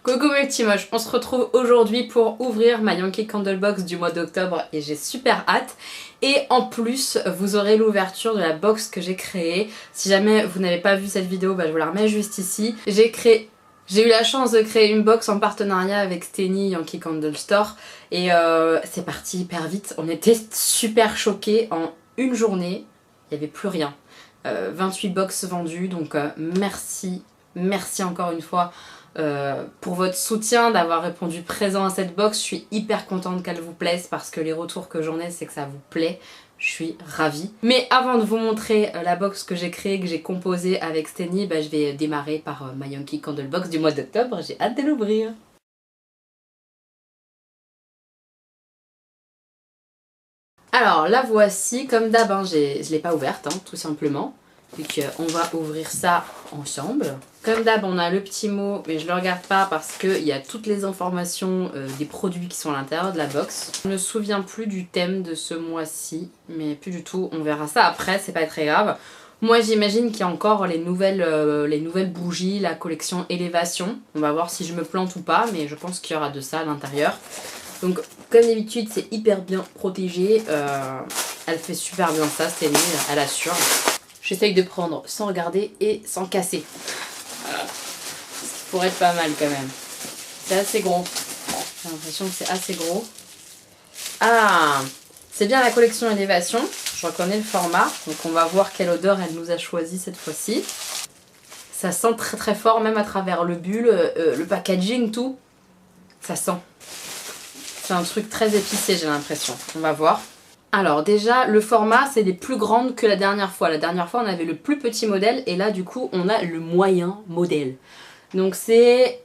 Coucou mes petits moches, on se retrouve aujourd'hui pour ouvrir ma Yankee Candle Box du mois d'octobre et j'ai super hâte. Et en plus, vous aurez l'ouverture de la box que j'ai créée. Si jamais vous n'avez pas vu cette vidéo, je vous la remets juste ici. J'ai eu la chance de créer une box en partenariat avec Steny Yankee Candle Store et c'est parti hyper vite. On était super choqués en une journée, il n'y avait plus rien. 28 box vendues, donc merci encore une fois pour votre soutien, d'avoir répondu présent à cette box. Je suis hyper contente qu'elle vous plaise parce que les retours que j'en ai, c'est que ça vous plaît. Je suis ravie. Mais avant de vous montrer la box que j'ai créée, que j'ai composée avec Steny, je vais démarrer par ma Yankee Candle Box du mois d'octobre. J'ai hâte de l'ouvrir. Alors la voici, comme d'hab, je ne l'ai pas ouverte, tout simplement. Donc on va ouvrir ça ensemble. Comme d'hab, on a le petit mot, mais je le regarde pas parce qu'il y a toutes les informations des produits qui sont à l'intérieur de la box. Je ne me souviens plus du thème de ce mois-ci, mais plus du tout. On verra ça après, c'est pas très grave. Moi j'imagine qu'il y a encore les nouvelles bougies, la collection Élévation. On va voir si je me plante ou pas, mais je pense qu'il y aura de ça à l'intérieur. Donc comme d'habitude c'est hyper bien protégé, elle fait super bien ça, Steny, elle assure. J'essaye de prendre sans regarder et sans casser. Ça pourrait être pas mal quand même. C'est assez gros. J'ai l'impression que c'est assez gros. Ah, c'est bien la collection Élévation. Je reconnais le format. Donc on va voir quelle odeur elle nous a choisi cette fois-ci. Ça sent très très fort, même à travers le bulle, le packaging, tout. Ça sent. C'est un truc très épicé, j'ai l'impression. On va voir. Alors déjà, le format, c'est des plus grandes que la dernière fois. La dernière fois, on avait le plus petit modèle et là, du coup, on a le moyen modèle. Donc c'est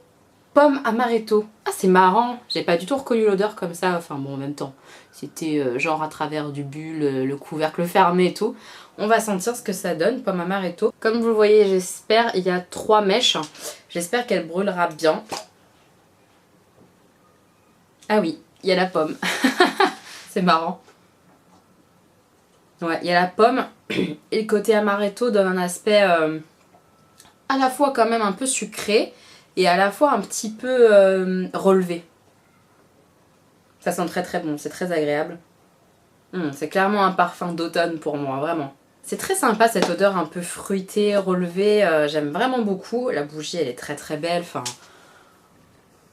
pomme amaretto. Ah, c'est marrant. J'ai pas du tout reconnu l'odeur comme ça. Enfin bon, en même temps, c'était genre à travers du bulle, le couvercle fermé et tout. On va sentir ce que ça donne, pomme amaretto. Comme vous le voyez, j'espère, il y a 3 mèches. J'espère qu'elle brûlera bien. Ah oui, il y a la pomme. C'est marrant. Ouais, il y a la pomme et le côté amaretto donne un aspect à la fois quand même un peu sucré et à la fois un petit peu relevé. Ça sent très très bon, c'est très agréable. C'est clairement un parfum d'automne pour moi, vraiment. C'est très sympa cette odeur un peu fruitée, relevée, j'aime vraiment beaucoup. La bougie elle est très très belle, enfin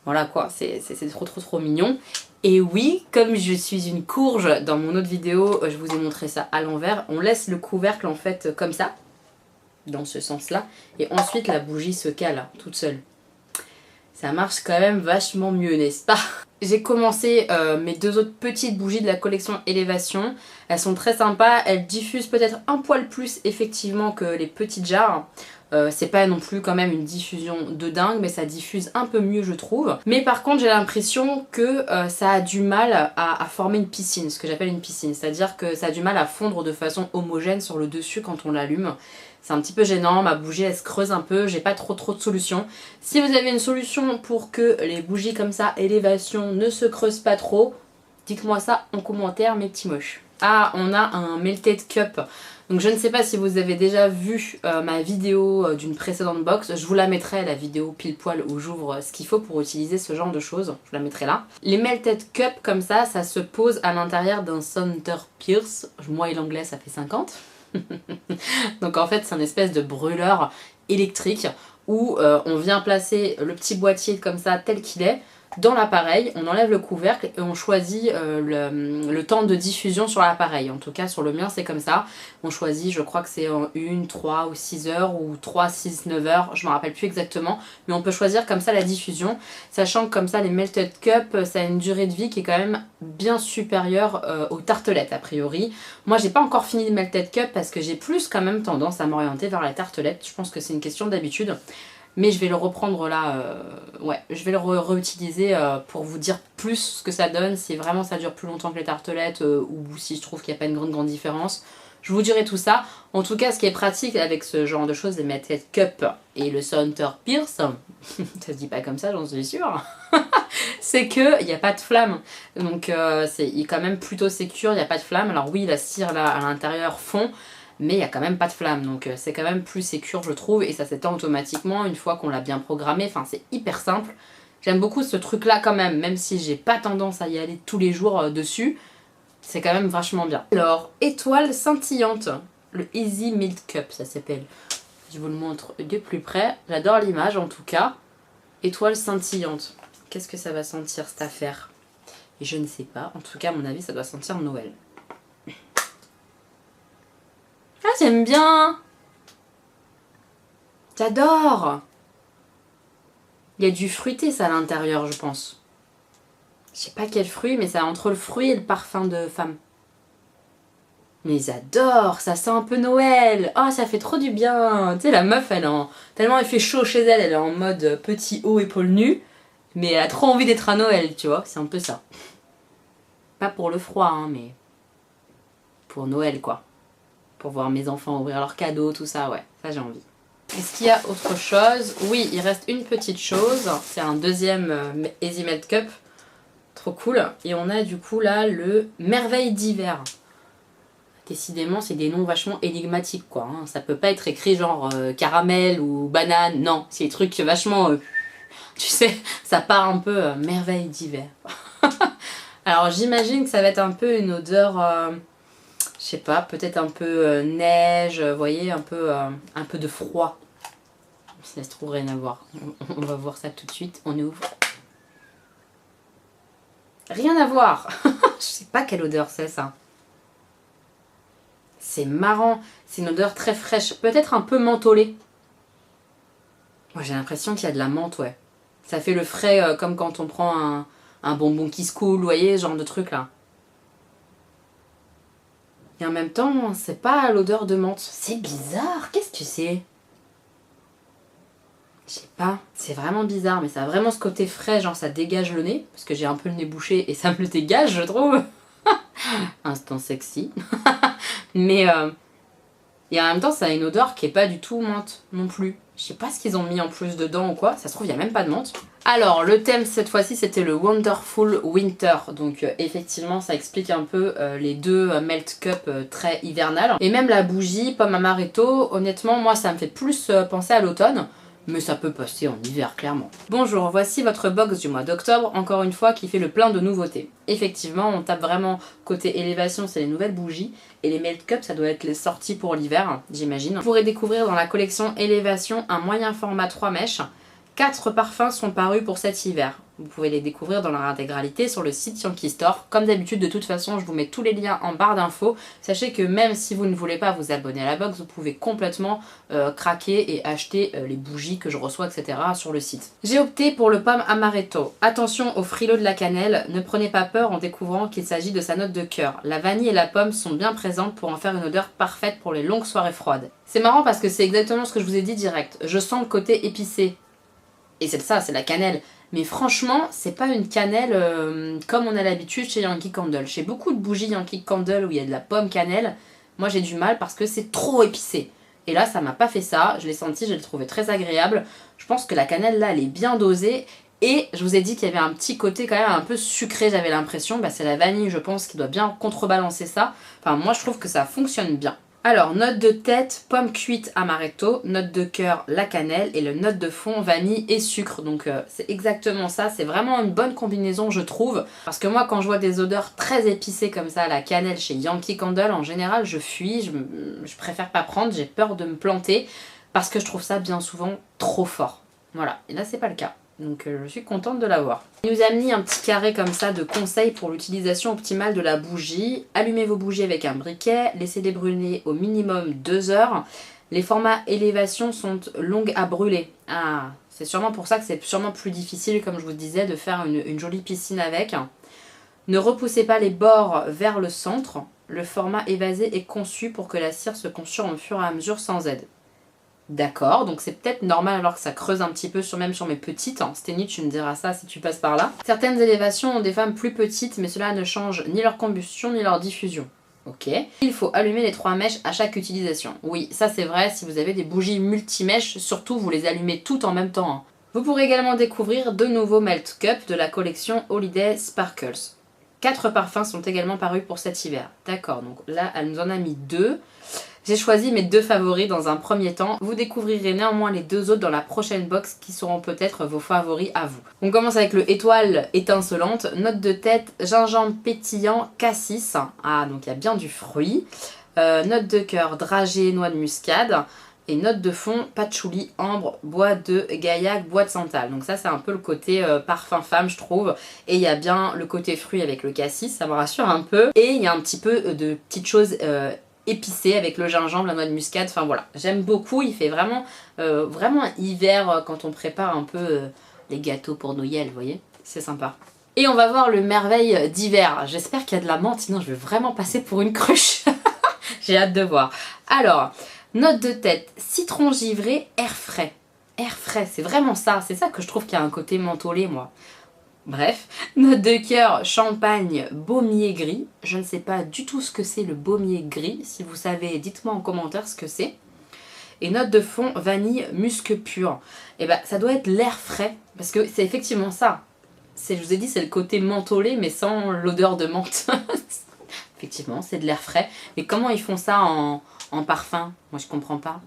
voilà quoi, c'est trop mignon. Et oui, comme je suis une courge, dans mon autre vidéo, je vous ai montré ça à l'envers. On laisse le couvercle en fait comme ça, dans ce sens-là. Et ensuite la bougie se cale toute seule. Ça marche quand même vachement mieux, n'est-ce pas? J'ai commencé mes 2 autres petites bougies de la collection Élévation. Elles sont très sympas, elles diffusent peut-être un poil plus effectivement que les petites jarres. C'est pas non plus quand même une diffusion de dingue, mais ça diffuse un peu mieux je trouve. Mais par contre j'ai l'impression que ça a du mal à former une piscine, ce que j'appelle une piscine. C'est-à-dire que ça a du mal à fondre de façon homogène sur le dessus quand on l'allume. C'est un petit peu gênant, ma bougie elle se creuse un peu, j'ai pas trop de solutions. Si vous avez une solution pour que les bougies comme ça, Élévation, ne se creusent pas trop, dites-moi ça en commentaire mes petits moches. Ah, on a un Melted Cup. Donc je ne sais pas si vous avez déjà vu ma vidéo d'une précédente box, je vous la mettrai, la vidéo pile poil où j'ouvre ce qu'il faut pour utiliser ce genre de choses, je la mettrai là. Les Melted Cup comme ça se pose à l'intérieur d'un Center Pierce, moi et l'anglais ça fait 50. Donc en fait c'est un espèce de brûleur électrique où on vient placer le petit boîtier comme ça tel qu'il est dans l'appareil, on enlève le couvercle et on choisit le temps de diffusion sur l'appareil. En tout cas sur le mien c'est comme ça, on choisit, je crois que c'est en 1, 3 ou 6 heures ou 3, 6, 9 heures, je me rappelle plus exactement, mais on peut choisir comme ça la diffusion, sachant que comme ça les Melted Cup ça a une durée de vie qui est quand même bien supérieure aux tartelettes a priori. Moi j'ai pas encore fini les Melted Cup parce que j'ai plus quand même tendance à m'orienter vers la tartelette, je pense que c'est une question d'habitude. Mais je vais le reprendre là, ouais, je vais le réutiliser pour vous dire plus ce que ça donne, si vraiment ça dure plus longtemps que les tartelettes ou si je trouve qu'il n'y a pas une grande différence. Je vous dirai tout ça. En tout cas, ce qui est pratique avec ce genre de choses, les Melted Cup et le Center Pierce, ça se dit pas comme ça, j'en suis sûre, c'est qu'il n'y a pas de flamme. Donc il est quand même plutôt sécure, il n'y a pas de flamme. Alors oui, la cire là à l'intérieur fond, mais il n'y a quand même pas de flamme, donc c'est quand même plus sécure je trouve, et ça s'éteint automatiquement une fois qu'on l'a bien programmé, enfin c'est hyper simple, J'aime beaucoup ce truc-là quand même si j'ai pas tendance à y aller tous les jours dessus. C'est quand même vachement bien. Alors, étoile scintillante. Le Easy Milk Cup, ça s'appelle. Je vous le montre de plus près. J'adore l'image en tout cas. Étoile scintillante. Qu'est-ce que ça va sentir cette affaire? Et je ne sais pas. En tout cas, à mon avis, ça doit sentir Noël. Ah, j'aime bien! J'adore! Il y a du fruité, ça, à l'intérieur, je pense. Je sais pas quel fruit, mais ça entre le fruit et le parfum de femme. Mais j'adore! Ça sent un peu Noël! Oh, ça fait trop du bien! Tu sais, la meuf, tellement il fait chaud chez elle, elle est en mode petit haut, épaules nues. Mais elle a trop envie d'être à Noël, tu vois? C'est un peu ça. Pas pour le froid, hein, mais... pour Noël, quoi. Pour voir mes enfants ouvrir leurs cadeaux, tout ça, ouais. Ça, j'ai envie. Est-ce qu'il y a autre chose? Oui, il reste une petite chose. C'est un deuxième Easy Milk Cup. Trop cool. Et on a du coup là le Merveille d'hiver. Décidément, c'est des noms vachement énigmatiques, quoi. Hein. Ça peut pas être écrit genre caramel ou banane. Non, c'est des trucs vachement... tu sais, ça part un peu Merveille d'hiver. Alors j'imagine que ça va être un peu une odeur... je sais pas, peut-être un peu neige, vous voyez, un peu de froid. Ça se trouve rien à voir. On va voir ça tout de suite. On ouvre. Rien à voir. Je sais pas quelle odeur c'est ça. C'est marrant. C'est une odeur très fraîche. Peut-être un peu mentholée. Moi j'ai l'impression qu'il y a de la menthe, ouais. Ça fait le frais comme quand on prend un bonbon qui se coule, vous voyez, ce genre de truc là. Et en même temps, c'est pas l'odeur de menthe. C'est bizarre, qu'est-ce que c'est? Je sais pas, c'est vraiment bizarre, mais ça a vraiment ce côté frais, genre ça dégage le nez, parce que j'ai un peu le nez bouché et ça me le dégage, je trouve. Instant sexy. Mais et en même temps, ça a une odeur qui est pas du tout menthe non plus. Je sais pas ce qu'ils ont mis en plus dedans ou quoi, ça se trouve, il y a même pas de menthe. Alors, le thème cette fois-ci, c'était le Wonderful Winter. Donc, effectivement, ça explique un peu les deux Melt Cup très hivernales. Et même la bougie, pomme amaretto, honnêtement, moi, ça me fait plus penser à l'automne. Mais ça peut passer en hiver, clairement. Bonjour, voici votre box du mois d'octobre, encore une fois, qui fait le plein de nouveautés. Effectivement, on tape vraiment côté élévation, c'est les nouvelles bougies. Et les Melt Cup, ça doit être les sorties pour l'hiver, j'imagine. Vous pourrez découvrir dans la collection élévation un moyen format 3 mèches. 4 parfums sont parus pour cet hiver. Vous pouvez les découvrir dans leur intégralité sur le site Yankee Store. Comme d'habitude, de toute façon, je vous mets tous les liens en barre d'infos. Sachez que même si vous ne voulez pas vous abonner à la box, vous pouvez complètement craquer et acheter les bougies que je reçois, etc. sur le site. J'ai opté pour le pomme amaretto. Attention au frileux de la cannelle, ne prenez pas peur en découvrant qu'il s'agit de sa note de cœur. La vanille et la pomme sont bien présentes pour en faire une odeur parfaite pour les longues soirées froides. C'est marrant parce que c'est exactement ce que je vous ai dit direct. Je sens le côté épicé. Et c'est ça, c'est la cannelle. Mais franchement, c'est pas une cannelle comme on a l'habitude chez Yankee Candle. Chez beaucoup de bougies Yankee Candle où il y a de la pomme cannelle, moi j'ai du mal parce que c'est trop épicé. Et là, ça m'a pas fait ça. Je l'ai senti, je l'ai trouvé très agréable. Je pense que la cannelle là, elle est bien dosée. Et je vous ai dit qu'il y avait un petit côté quand même un peu sucré, j'avais l'impression. Bah, c'est la vanille, je pense, qui doit bien contrebalancer ça. Enfin, moi je trouve que ça fonctionne bien. Alors, note de tête, pomme cuite amaretto, note de cœur, la cannelle et le note de fond, vanille et sucre. Donc c'est exactement ça, c'est vraiment une bonne combinaison je trouve. Parce que moi quand je vois des odeurs très épicées comme ça, la cannelle chez Yankee Candle, en général je fuis, je préfère pas prendre, j'ai peur de me planter. Parce que je trouve ça bien souvent trop fort. Voilà, et là c'est pas le cas. Donc je suis contente de l'avoir. Il nous a mis un petit carré comme ça de conseils pour l'utilisation optimale de la bougie. Allumez vos bougies avec un briquet, laissez-les brûler au minimum 2 heures. Les formats élévation sont longues à brûler. Ah, c'est sûrement pour ça que c'est sûrement plus difficile, comme je vous disais, de faire une jolie piscine avec. Ne repoussez pas les bords vers le centre. Le format évasé est conçu pour que la cire se conçure au fur et à mesure sans aide. D'accord, donc c'est peut-être normal alors que ça creuse un petit peu même sur mes petites. Sténie, tu me diras ça si tu passes par là. Certaines élévations ont des femmes plus petites, mais cela ne change ni leur combustion ni leur diffusion. Ok. Il faut allumer les 3 mèches à chaque utilisation. Oui, ça c'est vrai, si vous avez des bougies multi-mèches, surtout vous les allumez toutes en même temps. Vous pourrez également découvrir 2 nouveaux Melt Cup de la collection Holiday Sparkles. 4 parfums sont également parus pour cet hiver. D'accord, donc là elle nous en a mis 2. J'ai choisi mes 2 favoris dans un premier temps. Vous découvrirez néanmoins les 2 autres dans la prochaine box qui seront peut-être vos favoris à vous. On commence avec le étoile étincelante, note de tête, gingembre pétillant, cassis. Ah, donc il y a bien du fruit. Note de cœur, dragée, noix de muscade. Et note de fond, patchouli, ambre, bois de gaillac, bois de santal. Donc ça c'est un peu le côté parfum femme je trouve. Et il y a bien le côté fruit avec le cassis, ça me rassure un peu. Et il y a un petit peu de petites choses épicées avec le gingembre, la noix de muscade. Enfin voilà, j'aime beaucoup, il fait vraiment, vraiment hiver quand on prépare un peu les gâteaux pour Noël, vous voyez. C'est sympa. Et on va voir le merveille d'hiver. J'espère qu'il y a de la menthe, sinon je vais vraiment passer pour une cruche. J'ai hâte de voir. Alors... note de tête, citron givré, air frais. Air frais, c'est vraiment ça. C'est ça que je trouve qu'il y a un côté mentholé, moi. Bref. Note de cœur, champagne, baumier gris. Je ne sais pas du tout ce que c'est le baumier gris. Si vous savez, dites-moi en commentaire ce que c'est. Et note de fond, vanille, musc pur. Et ben, ça doit être l'air frais. Parce que c'est effectivement ça. Je vous ai dit, c'est le côté mentholé, mais sans l'odeur de menthe. Effectivement, c'est de l'air frais. Mais comment ils font ça en parfum? Moi, je comprends pas.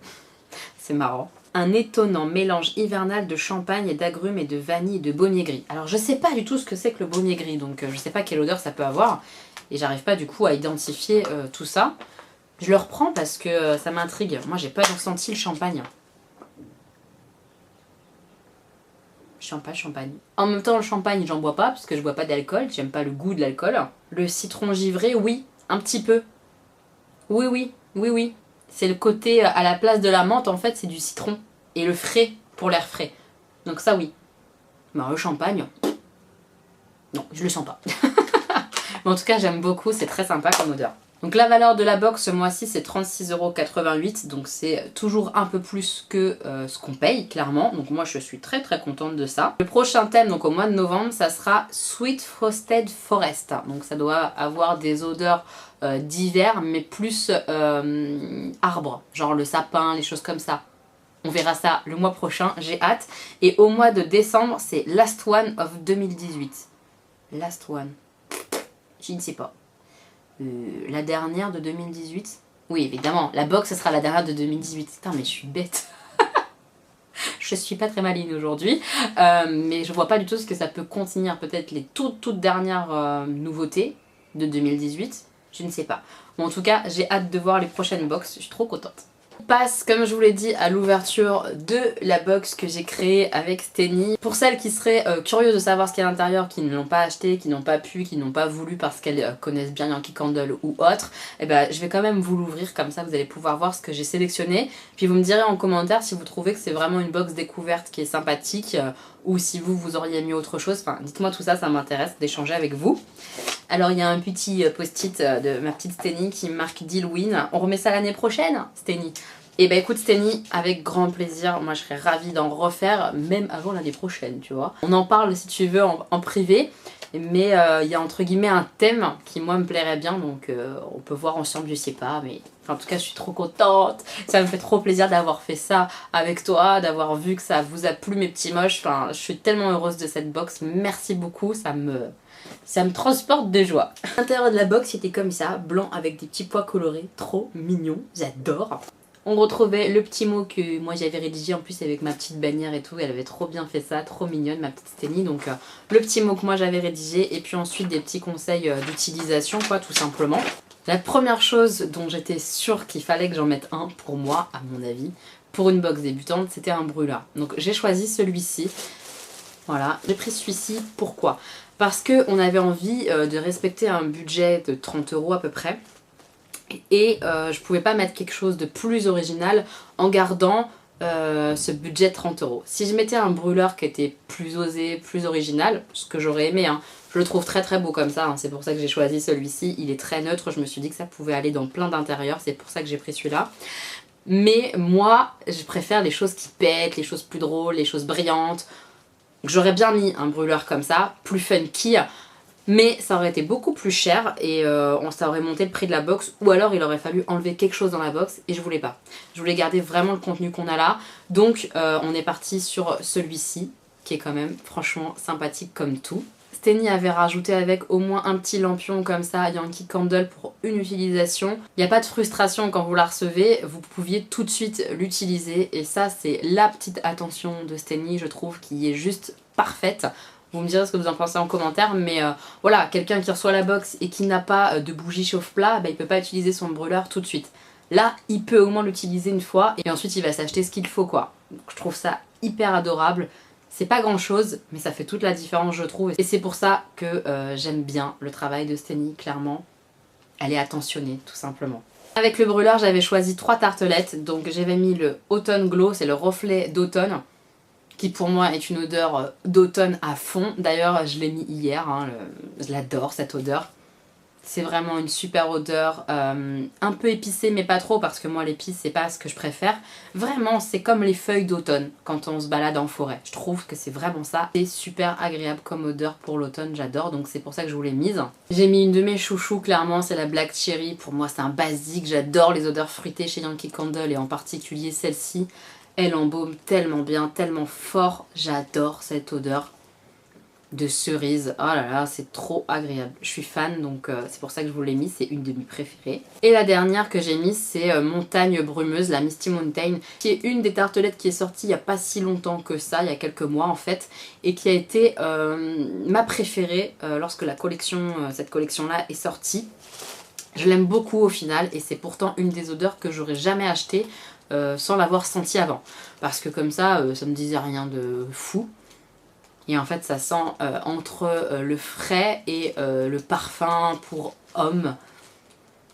C'est marrant. Un étonnant mélange hivernal de champagne et d'agrumes et de vanille et de baumier gris. Alors, je sais pas du tout ce que c'est que le baumier gris, donc je sais pas quelle odeur ça peut avoir. Et j'arrive pas du coup à identifier tout ça. Je le reprends parce que ça m'intrigue. Moi, j'ai pas ressenti le champagne. Je sens pas le champagne. En même temps, le champagne, j'en bois pas parce que je bois pas d'alcool. J'aime pas le goût de l'alcool. Le citron givré, oui, un petit peu. Oui, oui, oui, oui. C'est le côté, à la place de la menthe, en fait, c'est du citron. Et le frais pour l'air frais. Donc ça, oui. Mais le champagne, non, je le sens pas. Mais en tout cas, j'aime beaucoup, c'est très sympa comme odeur. Donc la valeur de la box ce mois-ci c'est 36,88 €, donc c'est toujours un peu plus que ce qu'on paye clairement, donc moi je suis très très contente de ça. Le prochain thème donc au mois de novembre ça sera Sweet Frosted Forest, donc ça doit avoir des odeurs d'hiver mais plus arbre, genre le sapin, les choses comme ça. On verra ça le mois prochain, j'ai hâte. Et au mois de décembre c'est Last One of 2018. Last One, je ne sais pas. La dernière de 2018. Oui, évidemment, la box, ce sera la dernière de 2018. Putain, mais je suis bête. Je suis pas très maligne aujourd'hui. Mais je vois pas du tout ce que ça peut contenir. Peut-être les toutes dernières nouveautés de 2018. Je ne sais pas. Bon, en tout cas, j'ai hâte de voir les prochaines box. Je suis trop contente. On passe, comme je vous l'ai dit, à l'ouverture de la box que j'ai créée avec Steny. Pour celles qui seraient curieuses de savoir ce qu'il y a à l'intérieur, qui ne l'ont pas acheté, qui n'ont pas pu, qui n'ont pas voulu parce qu'elles connaissent bien Yankee Candle ou autre, eh ben, je vais quand même vous l'ouvrir, comme ça vous allez pouvoir voir ce que j'ai sélectionné. Puis vous me direz en commentaire si vous trouvez que c'est vraiment une box découverte qui est sympathique ou si vous auriez mis autre chose. Enfin, dites-moi tout ça, ça m'intéresse d'échanger avec vous. Alors il y a un petit post-it de ma petite Steny qui marque Dillwin. On remet ça l'année prochaine, Steny? Et bah écoute Steny, avec grand plaisir, moi je serais ravie d'en refaire, même avant l'année prochaine, tu vois. On en parle si tu veux en privé, mais il y a entre guillemets un thème qui moi me plairait bien, donc on peut voir ensemble, je sais pas, mais enfin, en tout cas je suis trop contente. Ça me fait trop plaisir d'avoir fait ça avec toi, d'avoir vu que ça vous a plu mes petits moches. Enfin, je suis tellement heureuse de cette box, merci beaucoup, ça me transporte de joie. L'intérieur de la box c'était comme ça, blanc avec des petits pois colorés, trop mignon, j'adore. On retrouvait le petit mot que moi j'avais rédigé en plus avec ma petite bannière et tout, elle avait trop bien fait ça, trop mignonne ma petite Steny, donc le petit mot que moi j'avais rédigé et puis ensuite des petits conseils d'utilisation quoi tout simplement. La première chose dont j'étais sûre qu'il fallait que j'en mette un pour moi à mon avis, pour une box débutante, c'était un brûleur. Donc j'ai choisi celui-ci, voilà, j'ai pris celui-ci, pourquoi ? Parce qu'on avait envie de respecter un budget de 30 € à peu près. Et je pouvais pas mettre quelque chose de plus original en gardant ce budget de 30 €. Si je mettais un brûleur qui était plus osé, plus original, ce que j'aurais aimé, hein, je le trouve très très beau comme ça, hein, c'est pour ça que j'ai choisi celui-ci, il est très neutre, je me suis dit que ça pouvait aller dans plein d'intérieurs, c'est pour ça que j'ai pris celui-là. Mais moi, je préfère les choses qui pètent, les choses plus drôles, les choses brillantes. J'aurais bien mis un brûleur comme ça, plus funky, mais ça aurait été beaucoup plus cher et ça aurait monté le prix de la box, ou alors il aurait fallu enlever quelque chose dans la box et je voulais pas. Je voulais garder vraiment le contenu qu'on a là, donc on est parti sur celui-ci qui est quand même franchement sympathique comme tout. Steny avait rajouté avec au moins un petit lampion comme ça, Yankee Candle pour une utilisation. Il n'y a pas de frustration quand vous la recevez, vous pouviez tout de suite l'utiliser et ça c'est la petite attention de Steny, je trouve, qui est juste parfaite. Vous me direz ce que vous en pensez en commentaire, mais voilà, quelqu'un qui reçoit la box et qui n'a pas de bougie chauffe-plat, bah, il peut pas utiliser son brûleur tout de suite. Là, il peut au moins l'utiliser une fois et ensuite il va s'acheter ce qu'il faut quoi. Donc, je trouve ça hyper adorable. C'est pas grand chose, mais ça fait toute la différence je trouve. Et c'est pour ça que j'aime bien le travail de Steny, clairement. Elle est attentionnée, tout simplement. Avec le brûleur, j'avais choisi 3 tartelettes. Donc j'avais mis le Autumn Glow, c'est le reflet d'automne, qui pour moi est une odeur d'automne à fond. D'ailleurs, je l'ai mis hier, hein, je l'adore cette odeur. C'est vraiment une super odeur, un peu épicée mais pas trop parce que moi l'épice c'est pas ce que je préfère. Vraiment c'est comme les feuilles d'automne quand on se balade en forêt. Je trouve que c'est vraiment ça. C'est super agréable comme odeur pour l'automne, j'adore, donc c'est pour ça que je vous l'ai mise. J'ai mis une de mes chouchous clairement, c'est la Black Cherry. Pour moi c'est un basique, j'adore les odeurs fruitées chez Yankee Candle et en particulier celle-ci. Elle embaume tellement bien, tellement fort, j'adore cette odeur de cerise. Oh là là, c'est trop agréable. Je suis fan, donc c'est pour ça que je vous l'ai mis. C'est une de mes préférées. Et la dernière que j'ai mise, c'est Montagne Brumeuse, la Misty Mountain, qui est une des tartelettes qui est sortie il n'y a pas si longtemps que ça, il y a quelques mois en fait, et qui a été ma préférée lorsque cette collection-là est sortie. Je l'aime beaucoup au final, et c'est pourtant une des odeurs que j'aurais jamais achetée sans l'avoir sentie avant. Parce que comme ça me disait rien de fou. Et en fait ça sent entre le frais et le parfum pour homme.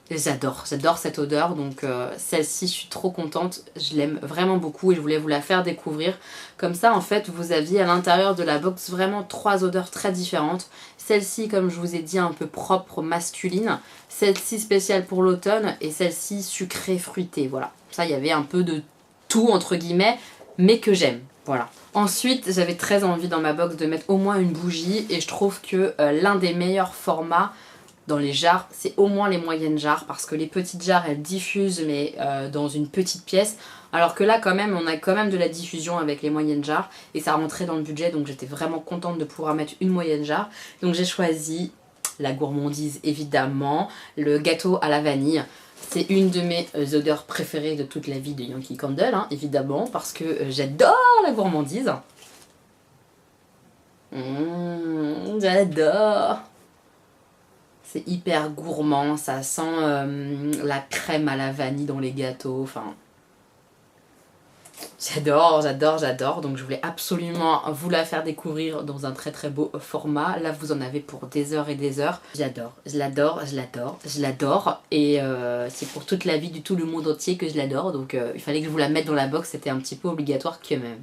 J'adore cette odeur, donc celle-ci je suis trop contente, je l'aime vraiment beaucoup et je voulais vous la faire découvrir. Comme ça en fait vous aviez à l'intérieur de la box vraiment 3 odeurs très différentes. Celle-ci comme je vous ai dit un peu propre, masculine, celle-ci spéciale pour l'automne et celle-ci sucrée, fruitée, voilà. Ça il y avait un peu de tout entre guillemets, mais que j'aime. Voilà. Ensuite, j'avais très envie dans ma box de mettre au moins une bougie et je trouve que l'un des meilleurs formats dans les jarres, c'est au moins les moyennes jarres parce que les petites jarres, elles diffusent mais dans une petite pièce. Alors que là, quand même, on a quand même de la diffusion avec les moyennes jarres et ça rentrait dans le budget donc j'étais vraiment contente de pouvoir mettre une moyenne jarre. Donc j'ai choisi la gourmandise évidemment, le gâteau à la vanille. C'est une de mes odeurs préférées de toute la vie de Yankee Candle, hein, évidemment, parce que j'adore la gourmandise. J'adore. C'est hyper gourmand, ça sent la crème à la vanille dans les gâteaux, enfin... J'adore, j'adore, j'adore, donc je voulais absolument vous la faire découvrir dans un très très beau format. Là vous en avez pour des heures et des heures. J'adore, je l'adore, je l'adore, je l'adore. Et c'est pour toute la vie du tout le monde entier que je l'adore. Donc il fallait que je vous la mette dans la box, c'était un petit peu obligatoire quand même.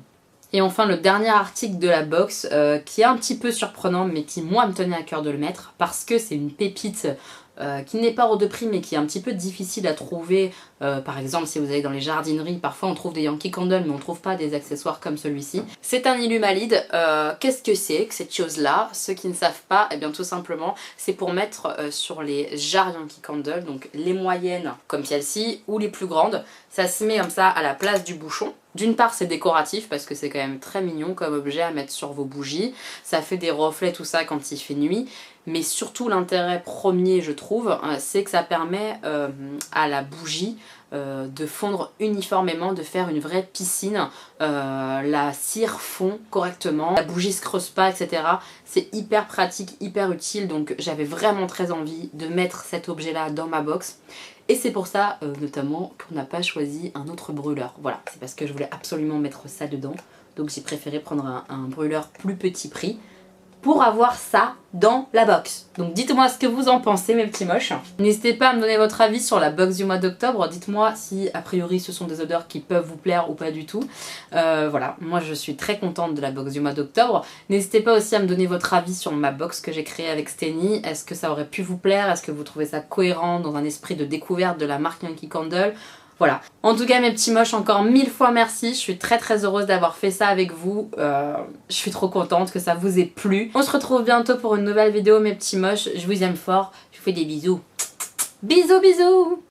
Et enfin le dernier article de la box qui est un petit peu surprenant mais qui moi me tenait à cœur de le mettre parce que c'est une pépite qui n'est pas hors de prix mais qui est un petit peu difficile à trouver. Par exemple si vous allez dans les jardineries, parfois on trouve des Yankee Candle mais on trouve pas des accessoires comme celui-ci. C'est un Illumalide. Qu'est-ce que c'est que cette chose là? Ceux qui ne savent pas, eh bien tout simplement c'est pour mettre sur les jarres Yankee Candle, donc les moyennes comme celle-ci ou les plus grandes. Ça se met comme ça à la place du bouchon. D'une part c'est décoratif parce que c'est quand même très mignon comme objet à mettre sur vos bougies. Ça fait des reflets tout ça quand il fait nuit. Mais surtout l'intérêt premier je trouve c'est que ça permet à la bougie de fondre uniformément, de faire une vraie piscine. La cire fond correctement, la bougie se creuse pas, etc. C'est hyper pratique, hyper utile, donc j'avais vraiment très envie de mettre cet objet là dans ma box. Et c'est pour ça notamment qu'on n'a pas choisi un autre brûleur. Voilà, c'est parce que je voulais absolument mettre ça dedans. Donc j'ai préféré prendre un brûleur plus petit prix pour avoir ça dans la box. Donc dites-moi ce que vous en pensez mes petits moches. N'hésitez pas à me donner votre avis sur la box du mois d'octobre. Dites-moi si a priori ce sont des odeurs qui peuvent vous plaire ou pas du tout. Voilà, moi je suis très contente de la box du mois d'octobre. N'hésitez pas aussi à me donner votre avis sur ma box que j'ai créée avec Steny. Est-ce que ça aurait pu vous plaire? Est-ce que vous trouvez ça cohérent dans un esprit de découverte de la marque Yankee Candle? Voilà. En tout cas mes petits moches, encore 1000 fois merci. Je suis très très heureuse d'avoir fait ça avec vous. Je suis trop contente que ça vous ait plu. On se retrouve bientôt pour une nouvelle vidéo mes petits moches. Je vous aime fort. Je vous fais des bisous. Bisous bisous.